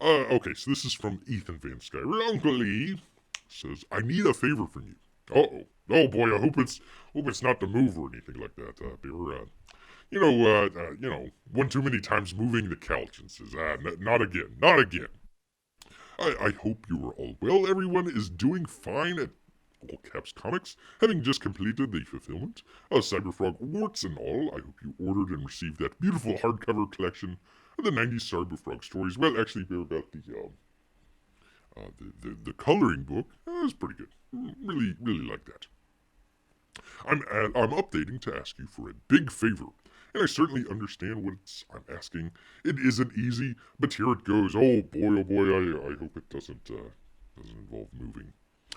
Okay, so this is from Ethan Van Skyver. Uncle E says, I need a favor from you. Uh-oh. Oh boy, I hope it's not the move or anything like that, Bear. One too many times moving the couch and says, not again, not again. I hope you are all well. Everyone is doing fine at all caps comics, having just completed the fulfillment of CyberFrog warts and all. I hope you ordered and received that beautiful hardcover collection of the 90s CyberFrog stories. Well, actually, they're about the coloring book. It's pretty good. Really, really like that. I'm updating to ask you for a big favor, and I certainly understand what I'm asking. It isn't easy, but here it goes. Oh boy, I hope it doesn't involve moving.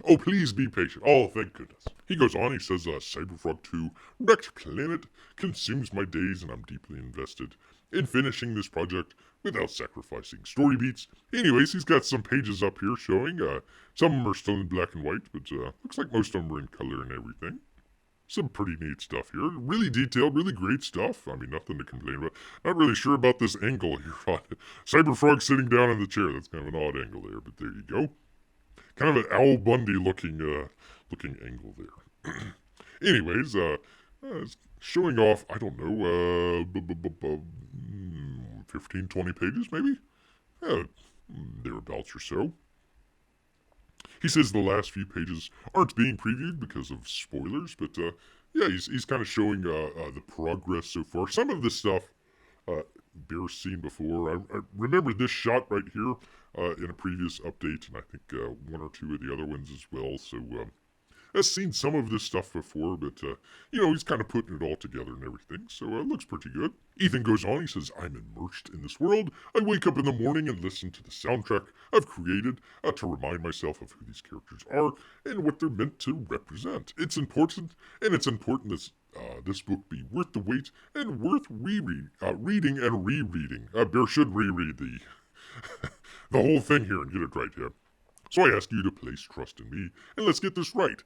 Oh, please be patient. Oh, thank goodness. He goes on, he says, CyberFrog II, Recked Planet, consumes my days and I'm deeply invested in finishing this project without sacrificing story beats. Anyways, he's got some pages up here showing, some of them are still in black and white, but looks like most of them are in color and everything. Some pretty neat stuff here. Really detailed, really great stuff. I mean, nothing to complain about. Not really sure about this angle here on CyberFrog sitting down in the chair. That's kind of an odd angle there, but there you go. Kind of an Al Bundy looking angle there. Anyways, showing off, I don't know, 15, 20 pages maybe? Uh, Thereabouts or so. He says the last few pages aren't being previewed because of spoilers, but yeah, he's kind of showing the progress so far. Some of this stuff Bear's seen before. I remember this shot right here in a previous update, and I think one or two of the other ones as well. So I've seen some of this stuff before, but he's kind of putting it all together and everything. So it looks pretty good. Ethan goes on. He says, "I'm immersed in this world. I wake up in the morning and listen to the soundtrack I've created to remind myself of who these characters are and what they're meant to represent. It's important, and it's important that this book be worth the wait and worth reading and rereading. Bear should reread the the whole thing here and get it right here. So I ask you to place trust in me, and let's get this right.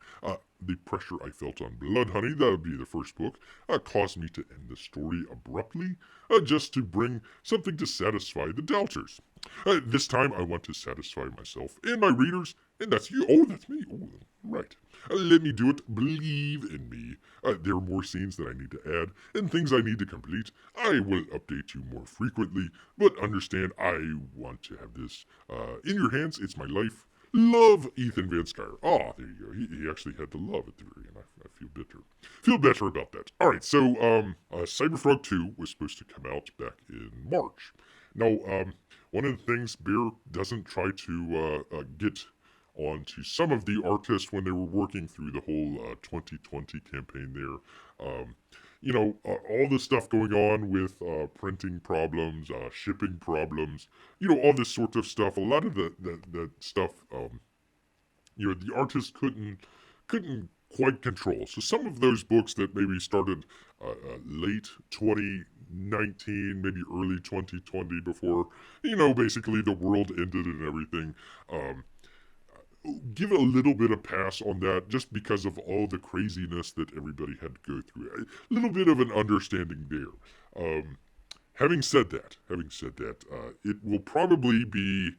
The pressure I felt on Bloodhoney, that would be the first book, caused me to end the story abruptly, just to bring something to satisfy the doubters. This time I want to satisfy myself and my readers, and that's you. Oh, that's me. Oh, right. Let me do it. Believe in me. There are more scenes that I need to add and things I need to complete. I will update you more frequently, but understand I want to have this in your hands. It's my life. Love, Ethan Van Skyer. Ah, there you go. He actually had to love at the very end. I feel bitter. Feel better about that. All right, so CyberFrog 2 was supposed to come out back in March. Now, one of the things Bear doesn't try to get onto some of the artists when they were working through the whole 2020 campaign there. All the stuff going on with printing problems, shipping problems, all this sort of stuff. A lot of the stuff, the artists couldn't quite control. So some of those books that maybe started late 2019, maybe early 2020, before basically the world ended and everything. Give a little bit of pass on that just because of all the craziness that everybody had to go through. A little bit of an understanding there. Having said that, it will probably be,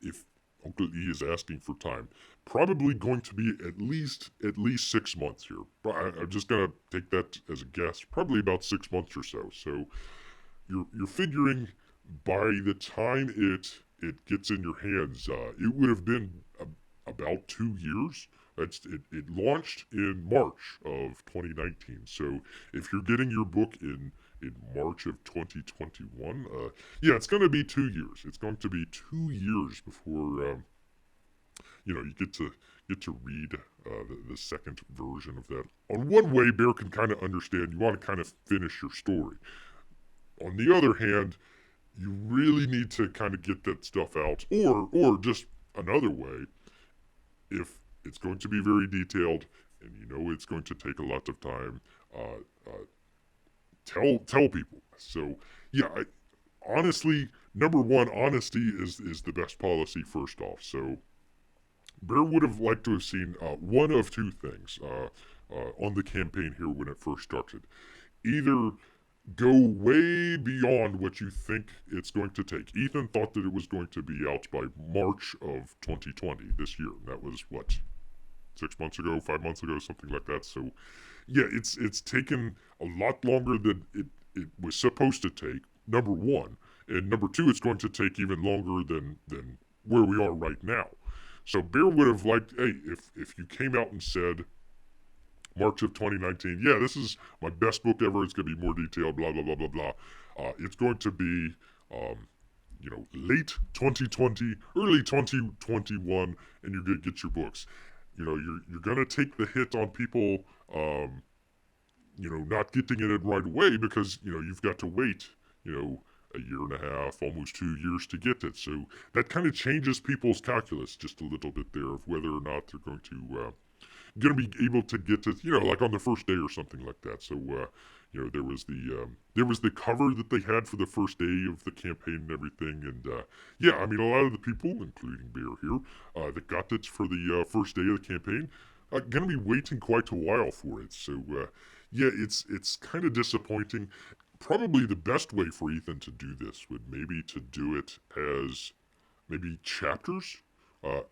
if Uncle E is asking for time, probably going to be at least 6 months here. I'm just gonna take that as a guess. Probably about 6 months or so. So you're figuring by the time it gets in your hands, it would have been about 2 years. It launched in March of 2019. So if you're getting your book in March of 2021, yeah, it's going to be 2 years. It's going to be 2 years before you get to read the second version of that. On one way, Bear can kind of understand. You want to kind of finish your story. On the other hand, you really need to kind of get that stuff out. Or just another way, if it's going to be very detailed and it's going to take a lot of time, tell people. So yeah, honestly, number one, honesty is the best policy first off. So Bear would have liked to have seen one of two things on the campaign here when it first started. Either go way beyond what you think it's going to take. Ethan thought that it was going to be out by March of 2020 this year. That was what, 6 months ago, 5 months ago, something like that. So yeah, it's taken a lot longer than it was supposed to take. Number one, and number two, it's going to take even longer than where we are right now. So Bear would have liked, hey, if you came out and said March of 2019, yeah, this is my best book ever. It's going to be more detailed, blah blah blah blah blah. It's going to be late 2020, early 2021, and you're going to get your books. You're going to take the hit on people not getting it in right away because, you've got to wait, a year and a half, almost 2 years to get it. So that kind of changes people's calculus just a little bit there of whether or not they're going to be able to get it, like on the first day or something like that. So, there was the cover that they had for the first day of the campaign and everything. And, yeah, I mean, a lot of the people, including Bear here, that got it for the first day of the campaign, going to be waiting quite a while for it. So, yeah, it's kind of disappointing. Probably the best way for Ethan to do this would maybe to do it as maybe chapters. Uh,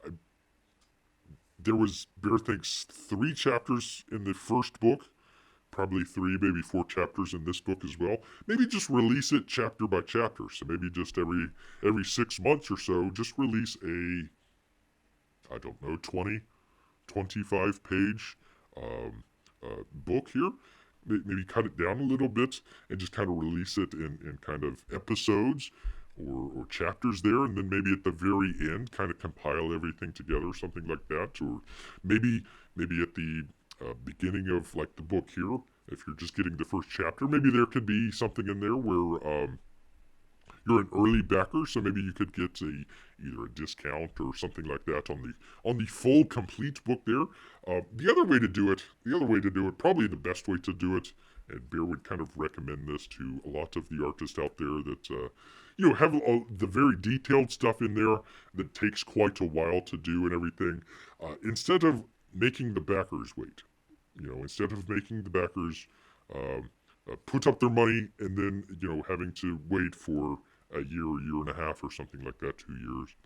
there was, Bear thinks, 3 chapters in the first book, probably 3, maybe 4 chapters in this book as well. Maybe just release it chapter by chapter. So maybe just every 6 months or so, just release I don't know, 20, 25 page book here. Maybe cut it down a little bit and just kind of release it in kind of episodes or chapters there, and then maybe at the very end kind of compile everything together or something like that. Or maybe at the beginning of like the book here, if you're just getting the first chapter, maybe there could be something in there where you're an early backer, so maybe you could get either a discount or something like that on the full complete book there. The other way to do it, probably the best way to do it, and Bear would kind of recommend this to a lot of the artists out there that have the very detailed stuff in there that takes quite a while to do and everything. Instead of making the backers wait, instead of making the backers put up their money and then having to wait for a year and a half or something like that, 2 years.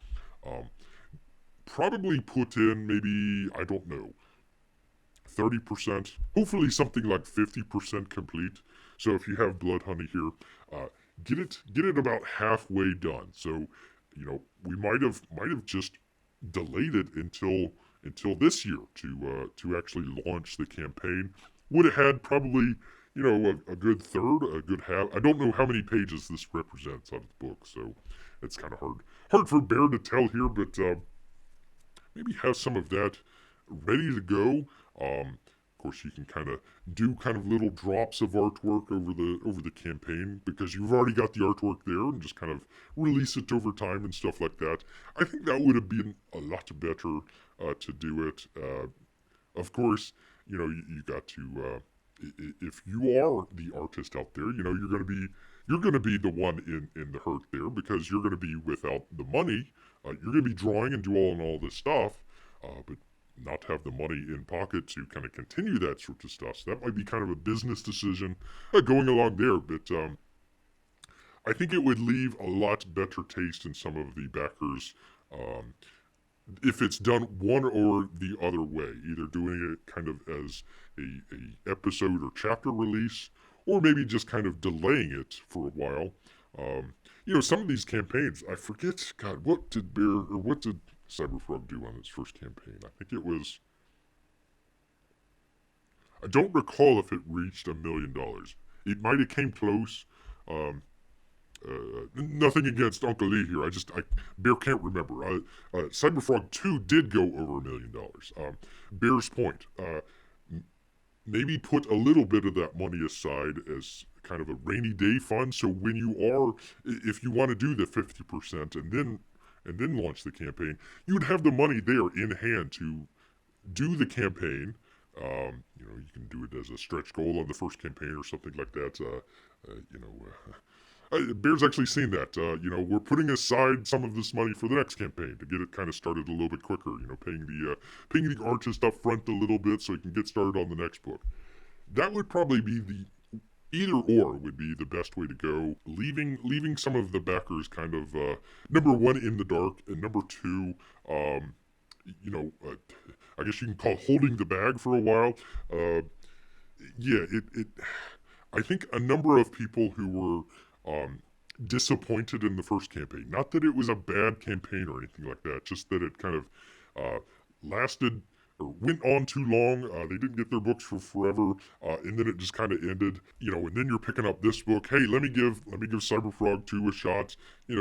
Um, Probably put in maybe, I don't know, 30%, hopefully something like 50% complete. So if you have Blood Honey here, get it about halfway done. So we might have just delayed it until this year to actually launch the campaign. Would have had probably a good third, a good half. I don't know how many pages this represents out of the book, so it's kind of hard for Bear to tell here, but maybe have some of that ready to go. Of course, you can kind of do kind of little drops of artwork over the campaign because you've already got the artwork there, and just kind of release it over time and stuff like that. I think that would have been a lot better to do it. Of course, you got to. If you are the artist out there, you're gonna be the one in the hurt there because you're gonna be without the money. You're gonna be drawing and do all this stuff, but not have the money in pocket to kind of continue that sort of stuff. So that might be kind of a business decision going along there. But I think it would leave a lot better taste in some of the backers if it's done one or the other way, either doing it kind of as a episode or chapter release, or maybe just kind of delaying it for a while. Some of these campaigns, I forget, God, what did CyberFrog do on its first campaign? I think it was, I don't recall if it reached $1 million. It might have came close. Nothing against Uncle Lee here. Bear can't remember. CyberFrog II did go over $1 million. Bear's point. Maybe put a little bit of that money aside as kind of a rainy day fund. So when if you want to do the 50% and then launch the campaign, you would have the money there in hand to do the campaign. You can do it as a stretch goal on the first campaign or something like that. Bear's actually seen that. We're putting aside some of this money for the next campaign to get it kind of started a little bit quicker. Paying the artist up front a little bit so he can get started on the next book. That would probably be either or would be the best way to go. Leaving some of the backers kind of number one in the dark, and number two, um, you know, I guess you can call holding the bag for a while. Uh, yeah, it. I think a number of people who were disappointed in the first campaign. Not that it was a bad campaign or anything like that, just that it kind of uh, lasted or went on too long. They didn't get their books for forever, and then it just kind of ended. And then you're picking up this book. Hey, let me give CyberFrog II a shot. He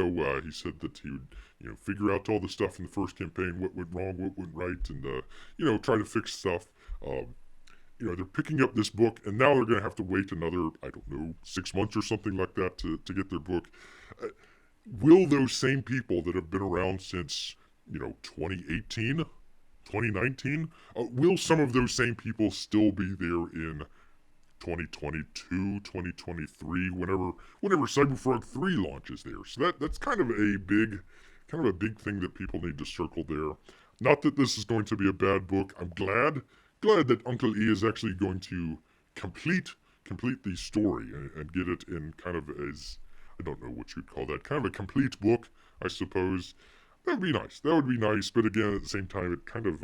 said that he would figure out all the stuff in the first campaign, what went wrong, what went right, and try to fix stuff. They're picking up this book, and now they're going to have to wait another, I don't know, 6 months or something like that to get their book. Uh, will those same people that have been around since, 2018, 2019, will some of those same people still be there in 2022, 2023, whenever CyberFrog 3 launches there? So that's kind of a big thing that people need to circle there. Not that this is going to be a bad book. I'm glad that Uncle E is actually going to complete the story and get it in kind of as, I don't know what you'd call that, kind of a complete book, I suppose. That would be nice. But again, at the same time, it kind of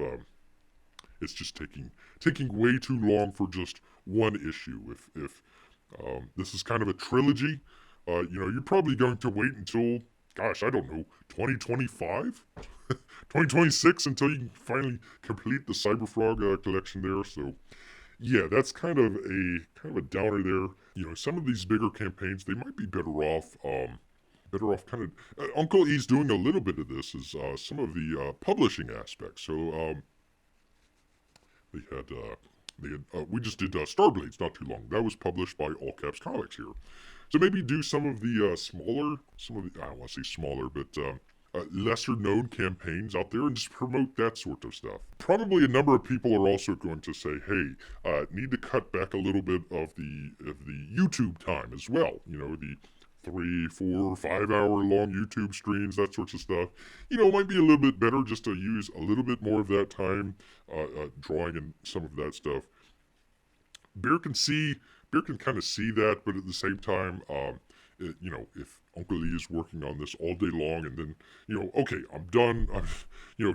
it's just taking way too long for just one issue. If this is kind of a trilogy, you're probably going to wait until, gosh, I don't know, 2025, 2026 until you can finally complete the CyberFrog collection there. So yeah, that's kind of a downer there. Some of these bigger campaigns, they might be better off. Kind of. Uncle E's doing a little bit of this is some of the publishing aspects. So we just did StarBlades not too long. That was published by All Caps Comics here. So maybe do some of the I don't want to say smaller, but lesser known campaigns out there and just promote that sort of stuff. Probably a number of people are also going to say, hey, need to cut back a little bit of the YouTube time as well. The 3, 4, 5 hour long YouTube streams, that sorts of stuff. It might be a little bit better just to use a little bit more of that time drawing and some of that stuff. Bear can kind of see that, but at the same time, if Uncle E is working on this all day long and then, okay, I'm done. I'm,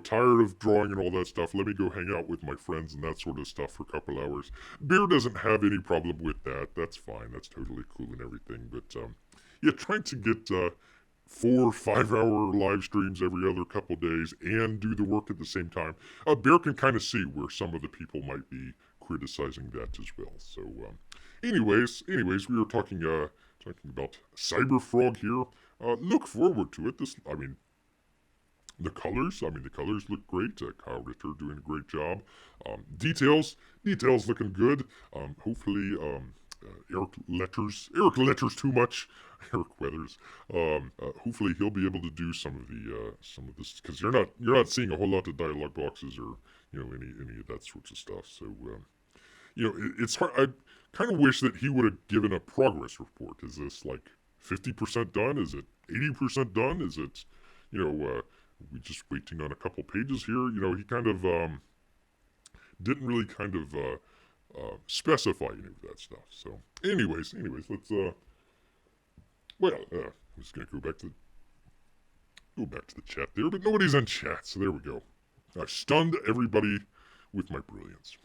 tired of drawing and all that stuff. Let me go hang out with my friends and that sort of stuff for a couple hours. Bear doesn't have any problem with that. That's fine. That's totally cool and everything. But, trying to get 4 5-hour live streams every other couple days and do the work at the same time, Bear can kind of see where some of the people might be criticizing that as well. So, anyways, we were talking about CyberFrog here. Look forward to it. The colors look great. Kyle Ritter doing a great job. Details looking good. Hopefully, Eric Letters too much. Eric Weathers. Hopefully he'll be able to do some of this, because you're not seeing a whole lot of dialogue boxes or any of that sorts of stuff. So it's hard. I kind of wish that he would have given a progress report. Is this like 50% done? Is it 80% done? Is it we just waiting on a couple pages here? He kind of didn't really kind of specify any of that stuff. So anyways, let's I'm just gonna go back to the chat there, but nobody's in chat, so there we go. I stunned everybody with my brilliance.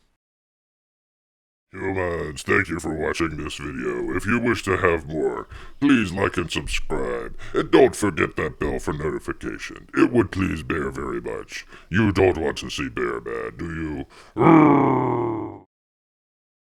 Humans, thank you for watching this video. If you wish to have more, please like and subscribe. And don't forget that bell for notification. It would please Bear very much. You don't want to see Bear bad, do you?